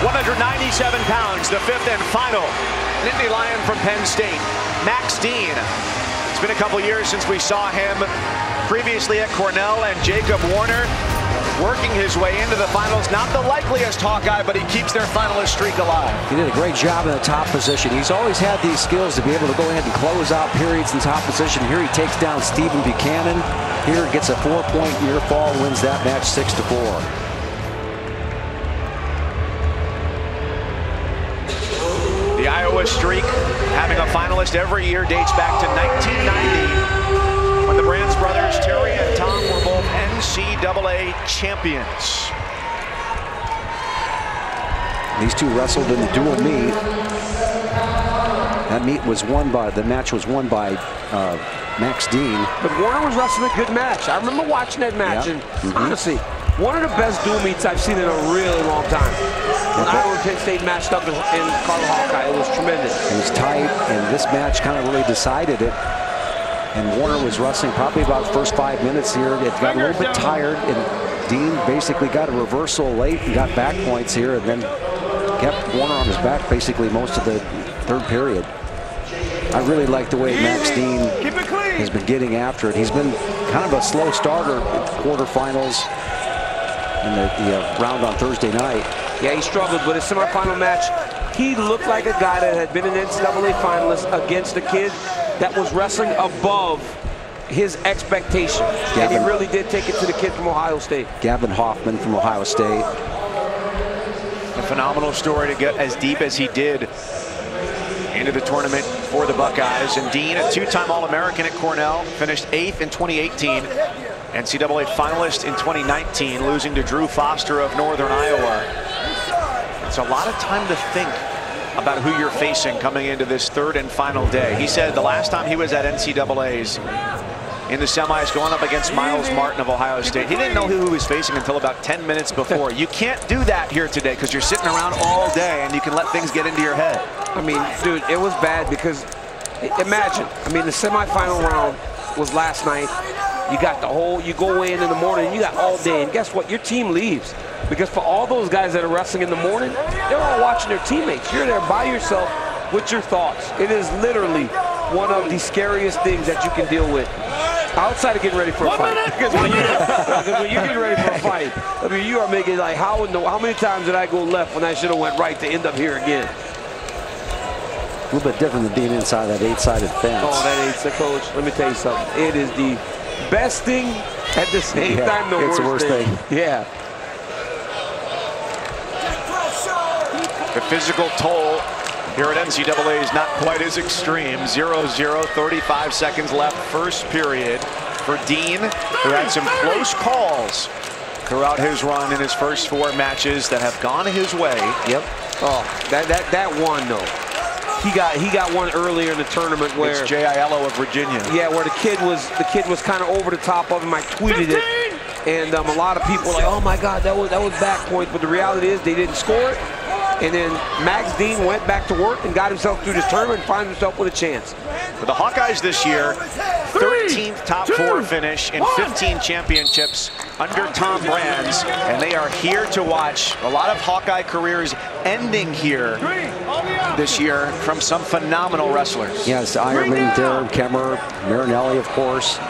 197 pounds, the fifth and final Nittany Lion from Penn State, Max Dean. It's been a couple years since we saw him previously at Cornell, and Jacob Warner working his way into the finals. Not the likeliest Hawkeye, but he keeps their finalist streak alive. He did a great job in the top position. He's always had these skills to be able to go ahead and close out periods in top position. Here he takes down Stephen Buchanan. Here gets a 4-point near fall, wins that match 6-4. The Iowa streak, having a finalist every year, dates back to 1990 when the Brands brothers, Terry and Tom, were both NCAA champions. These two wrestled in the dual meet. That meet was won by, the match was won by Max Dean. But Warner was wrestling a good match. I remember watching that match, and honestly, one of the best dual meets I've seen in a really long time. When Iowa and Penn State matched up in Iowa Hawkeye, it was tremendous. It was tight, and this match kind of really decided it. And Warner was wrestling probably about the first 5 minutes here. It got a little bit tired, and Dean basically got a reversal late and got back points here, and then kept Warner on his back basically most of the third period. I really like the way Max Dean has been getting after it. He's been kind of a slow starter in quarterfinals in the round on Thursday night. Yeah, he struggled, but his semifinal match, he looked like a guy that had been an NCAA finalist against a kid that was wrestling above his expectation. And he really did take it to the kid from Ohio State. Gavin Hoffman from Ohio State. A phenomenal story to get as deep as he did into the tournament for the Buckeyes. And Dean, a two-time All-American at Cornell, finished 8th in 2018. NCAA finalist in 2019, losing to Drew Foster of Northern Iowa. It's a lot of time to think about who you're facing coming into this third and final day. He said the last time he was at NCAA's in the semis going up against Miles Martin of Ohio State, he didn't know who he was facing until about 10 minutes before. You can't do that here today because you're sitting around all day and you can let things get into your head. I mean, dude, it was bad because imagine, I mean, the semifinal round was last night. You got the whole, you go in the morning, you got all day, and guess what? Your team leaves. Because for all those guys that are wrestling in the morning, they're all watching their teammates. You're there by yourself with your thoughts. It is literally one of the scariest things that you can deal with outside of getting ready for a fight. Because when you're getting ready for a fight, I mean, you are making like, how many times did I go left when I should have went right to end up here again? A little bit different than being inside that 8-sided fence. Oh, that 8-sided, coach, let me tell you something. It is the best thing at the same time, the worst thing. Yeah. The physical toll here at NCAA is not quite as extreme. 0-0, 35 seconds left, first period for Dean, who had some close calls throughout his run in his first 4 matches that have gone his way. Yep. Oh, that one though. He got one earlier in the tournament where it's J. Aiello of Virginia. Yeah, where the kid was kind of over the top of him. I tweeted it, and a lot of people were like, "Oh my God, that was back point." But the reality is they didn't score it. And then Max Dean went back to work and got himself through this tournament and found himself with a chance. For the Hawkeyes this year, 13th top 4 finish in 15 championships under Tom Brands, and they are here to watch a lot of Hawkeye careers ending here this year from some phenomenal wrestlers. Yes, Ironman, Darren Kemmer, Marinelli, of course.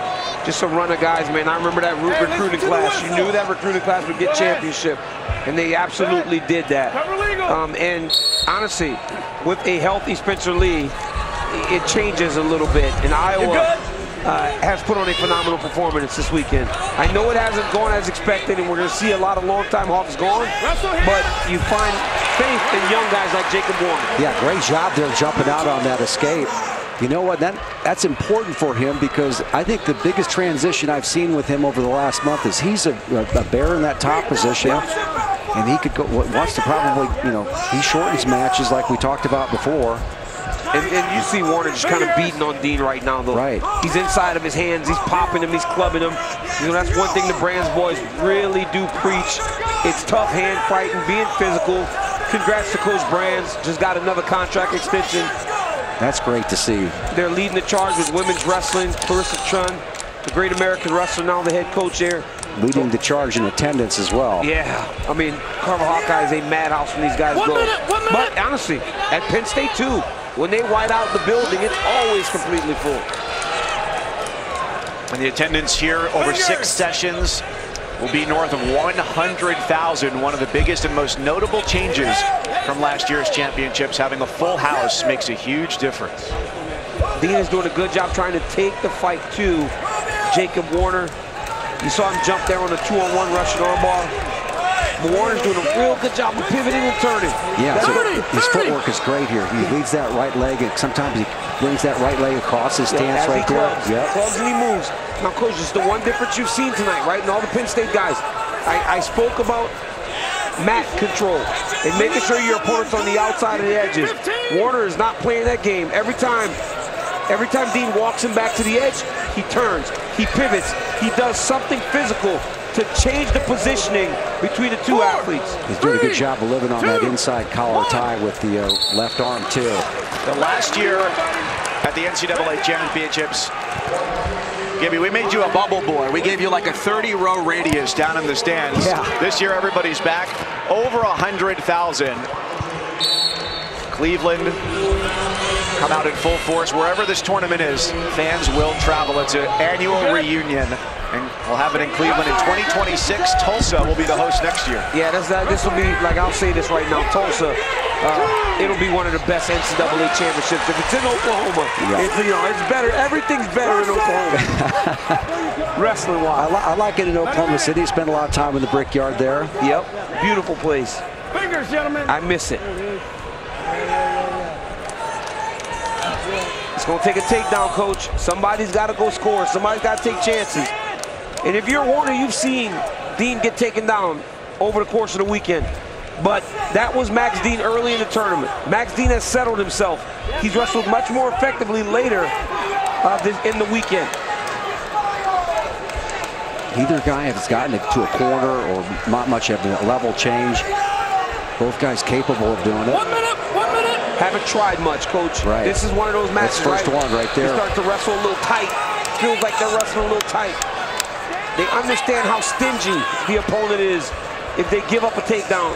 Just a run of guys, man. I remember that recruiting class. You knew that recruiting class would get championship, and they absolutely did that. And honestly, with a healthy Spencer Lee, it changes a little bit. And Iowa has put on a phenomenal performance this weekend. I know it hasn't gone as expected, and we're going to see a lot of longtime Hawks gone, but you find faith in young guys like Jacob Warner. Yeah, great job there jumping out on that escape. You know what, that's important for him, because I think the biggest transition I've seen with him over the last month is he's a bear in that top position, and he could go, wants to probably, you know, he shortens matches like we talked about before. And you see Warner just kind of beating on Dean right now, though. Right. He's inside of his hands, he's popping him, he's clubbing him. You know, that's one thing the Brands boys really do preach. It's tough hand fighting, being physical. Congrats to Coach Brands, just got another contract extension. That's great to see. They're leading the charge with women's wrestling. Clarissa Chun, the great American wrestler, now the head coach there. leading the charge in attendance as well. Yeah, I mean, Iowa Hawkeyes a madhouse when these guys go. 1 minute. But honestly, at Penn State too, when they white out the building, it's always completely full. And the attendance here over 6 sessions will be north of 100,000. One of the biggest and most notable changes from last year's championships. Having a full house makes a huge difference. Dean is doing a good job trying to take the fight to Jacob Warner. You saw him jump there on a 2-on-1 Russian armbar. But Warner's doing a real good job of pivoting and turning. Yeah, so his footwork is great here. He leads that right leg, and sometimes he brings that right leg across his stance right there. Clubs and he moves. Now, Coach, it's the one difference you've seen tonight, right? And all the Penn State guys. I spoke about mat control and making sure your opponent's on the outside of the edges. Warner is not playing that game. Every time Dean walks him back to the edge, he turns, he pivots, he does something physical to change the positioning between the two athletes. He's doing a good job of living on that inside collar tie with the left arm too. The last year at the NCAA championships, Gibby, we made you a bubble boy. We gave you like a 30-row radius down in the stands. Yeah. This year, everybody's back. Over 100,000. Cleveland come out in full force. Wherever this tournament is, fans will travel. It's an annual reunion, and we'll have it in Cleveland in 2026. Tulsa will be the host next year. Yeah, this will be, like, I'll say this right now, Tulsa, it'll be one of the best NCAA championships. If it's in Oklahoma, it's better. Everything's better in Oklahoma. Wrestling-wise. I like it in Oklahoma City. Spent a lot of time in the Brickyard there. Yep, beautiful place. Fingers, gentlemen. I miss it. It's going to take a takedown, Coach. Somebody's got to go score. Somebody's got to take chances. And if you're Warner, you've seen Dean get taken down over the course of the weekend. But that was Max Dean early in the tournament. Max Dean has settled himself. He's wrestled much more effectively later in the weekend. Either guy has gotten to a corner or not much of a level change. Both guys capable of doing it. 1 minute. Haven't tried much, Coach. Right. This is one of those matches, That's first one right there. They start to wrestle a little tight. Feels like they're wrestling a little tight. They understand how stingy the opponent is if they give up a takedown.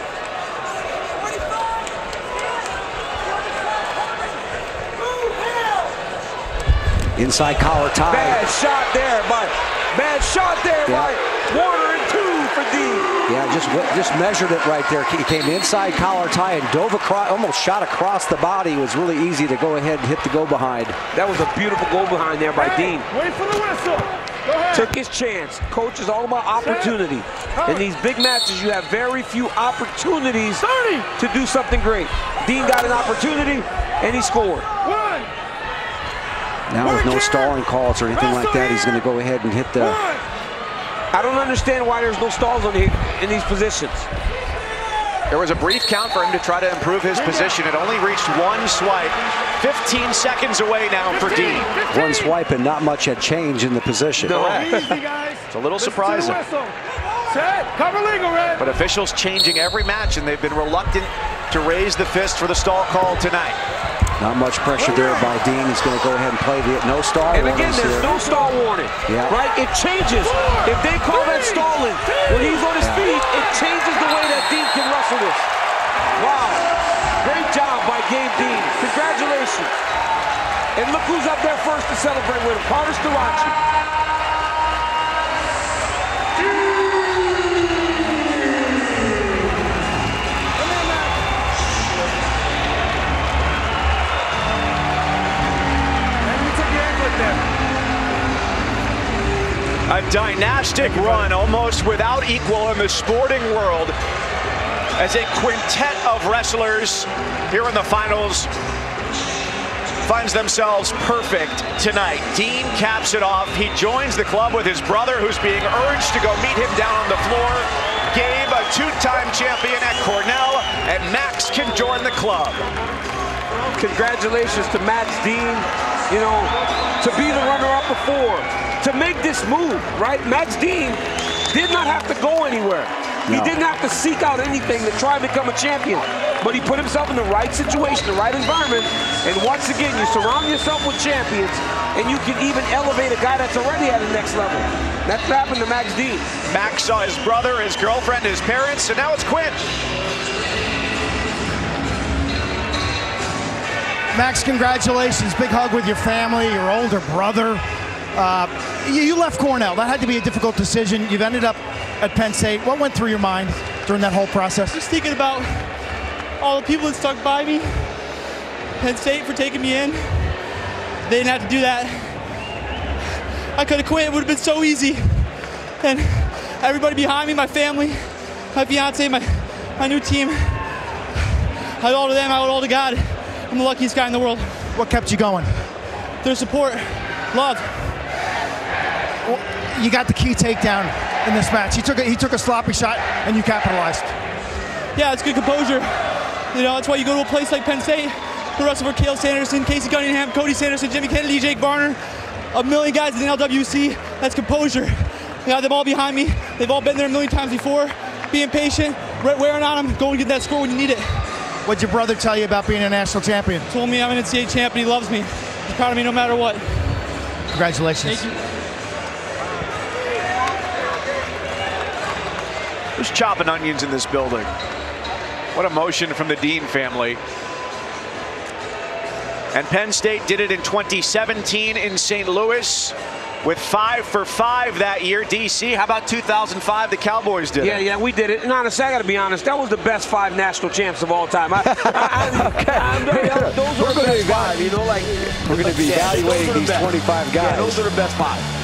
Inside collar tie. Bad shot there by Warner, and 2 for Dean. Yeah, just measured it right there. He came inside collar tie and dove across, almost shot across the body. It was really easy to go ahead and hit the go behind. That was a beautiful go behind there by Dean. Wait for the whistle. Go ahead. Took his chance. Coach is all about opportunity. In these big matches, you have very few opportunities to do something great. Dean got an opportunity, and he scored. Now with no stalling calls or anything like that, he's going to go ahead and hit the... I don't understand why there's no stalls in these positions. There was a brief count for him to try to improve his position. It only reached 1 swipe. 15 seconds away now for Dean. 1 swipe and not much had changed in the position. No. It's a little surprising. Set. Cover legal, Red. But officials changing every match, and they've been reluctant to raise the fist for the stall call tonight. Not much pressure there by Dean. He's going to go ahead and play the no stall. And again, there's no stall warning. Yeah. Right? It changes. If they call that stalling when he's on his feet, it changes the way that Dean can wrestle this. Wow. Great job by Game Dean. Congratulations. And look who's up there first to celebrate with him. Carter Starachi. A dynastic run, almost without equal in the sporting world, as a quintet of wrestlers here in the finals finds themselves perfect tonight. Dean caps it off. He joins the club with his brother, who's being urged to go meet him down on the floor. Gabe, a 2-time champion at Cornell, and Max can join the club. Congratulations to Max Dean, you know, to be the runner-up before, to make this move, right? Max Dean did not have to go anywhere. He didn't have to seek out anything to try and become a champion, but he put himself in the right situation, the right environment, and once again, you surround yourself with champions, and you can even elevate a guy that's already at the next level. That's what happened to Max Dean. Max saw his brother, his girlfriend, his parents, and now it's Quinn. Max, congratulations. Big hug with your family, your older brother. You left Cornell. That had to be a difficult decision. You've ended up at Penn State. What went through your mind during that whole process? Just thinking about all the people that stuck by me. Penn State for taking me in. They didn't have to do that. I could have quit. It would have been so easy. And everybody behind me, my family, my fiance, my new team, I owe all to them, I owe it all to God. I'm the luckiest guy in the world. What kept you going? Their support, love. Well, you got the key takedown in this match. He took a sloppy shot, and you capitalized. Yeah, it's good composure. You know, that's why you go to a place like Penn State. The rest of our Cale Sanderson, Casey Cunningham, Cody Sanderson, Jimmy Kennedy, Jake Varner, a million guys in the LWC. That's composure. You got them all behind me. They've all been there a million times before. Being patient, wearing on them, go and get that score when you need it. What'd your brother tell you about being a national champion? Told me I'm an NCAA champ and he loves me. He's proud of me no matter what. Congratulations. Thank you. Who's chopping onions in this building? What emotion from the Dean family. And Penn State did it in 2017 in St. Louis with 5 for 5 that year. DC, how about 2005? The Cowboys did it. Yeah, we did it. And honestly, I got to be honest, that was the best 5 national champs of all time. Those We're are the gonna best 5, you know, like. We're going to be evaluating these 25 guys. Yeah, those are the best 5.